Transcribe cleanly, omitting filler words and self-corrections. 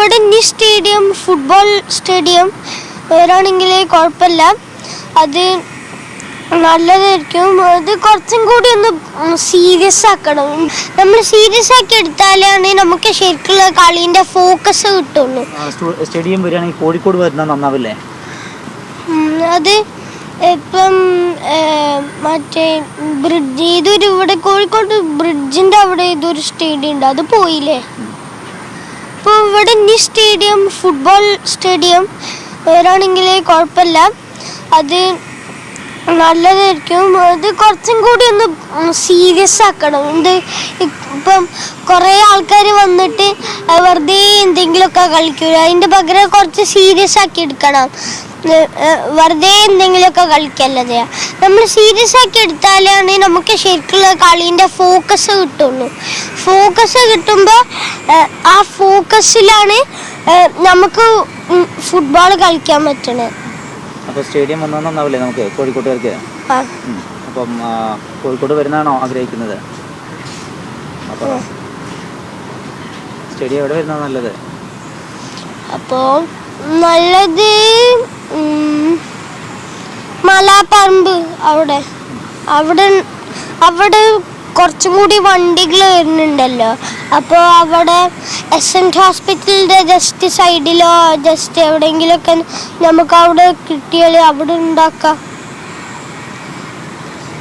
ഇവിടെ ഇനി stadium football stadium വരാണെങ്കിൽ കുഴപ്പമില്ല, അത് നല്ലതായിരിക്കും. അത് കുറച്ചും കൂടി ഒന്ന് സീരിയസ് ആക്കണം. നമ്മൾ സീരിയസ് ആക്കി എടുത്താലാണ് നമുക്ക് ശരിക്കുള്ള കളീൻ്റെ ഫോക്കസ് കിട്ടുള്ളൂ. സ്റ്റേഡിയം വരികയാണെങ്കിൽ കോഴിക്കോട് വരുന്നത് നന്നാവില്ലേ? അത് ഇപ്പം മറ്റേ ബ്രിഡ്ജ് ഇതൊരു ഇവിടെ കോഴിക്കോട് ബ്രിഡ്ജിൻ്റെ അവിടെ ഇതൊരു സ്റ്റേഡിയം ഉണ്ട്, അത് പോയില്ലേ. അപ്പോൾ ഇവിടെ ഇനി സ്റ്റേഡിയം ഫുട്ബോൾ സ്റ്റേഡിയം വരാണെങ്കിൽ കുഴപ്പമില്ല, അത് നല്ലതായിരിക്കും. അത് കുറച്ചും കൂടി ഒന്ന് സീരിയസ് ആക്കണം. ഇപ്പം കുറേ ആൾക്കാർ വന്നിട്ട് വെറുതെ എന്തെങ്കിലുമൊക്കെ കളിക്കൂല, അതിൻ്റെ പകരം കുറച്ച് സീരിയസ് ആക്കി എടുക്കണം. വെറുതെ എന്തെങ്കിലുമൊക്കെ കളിക്കല്ലത്. നമ്മൾ സീരിയസ് ആക്കി എടുത്താലാണ് നമുക്ക് ശരിക്കുള്ള കളീൻ്റെ ഫോക്കസ് കിട്ടുള്ളൂ. ഫോക്കസ് കിട്ടുമ്പോൾ ആ ഫോക്കസിലാണ് നമുക്ക് ഫുട്ബോൾ കളിക്കാൻ പറ്റണത്. അപ്പോൾ സ്റ്റേഡിയം വന്നാൽ നന്നാവില്ലേ നമുക്ക് കോഴിക്കോട്ടുകാർക്ക്? അപ്പം കോഴിക്കോട് വരുന്നതാണോ ആഗ്രഹിക്കുന്നത്? അപ്പോൾ സ്റ്റേഡിയം എവിടെ വരുന്നതാണ് നല്ലത്? അപ്പോൾ നല്ലത് മലാപ്പറമ്പ് അവിടെ അവിടെ അവിടെ കുറച്ചും കൂടി വണ്ടികൾ വരുന്നുണ്ടല്ലോ. അപ്പോൾ അവിടെ എസൻറ്റ് ഹോസ്പിറ്റലിൻ്റെ ജസ്റ്റ് സൈഡിലോ ജസ്റ്റ് എവിടെയെങ്കിലുമൊക്കെ നമുക്ക് അവിടെ കിട്ടിയാൽ അവിടെ ഉണ്ടാക്കാം.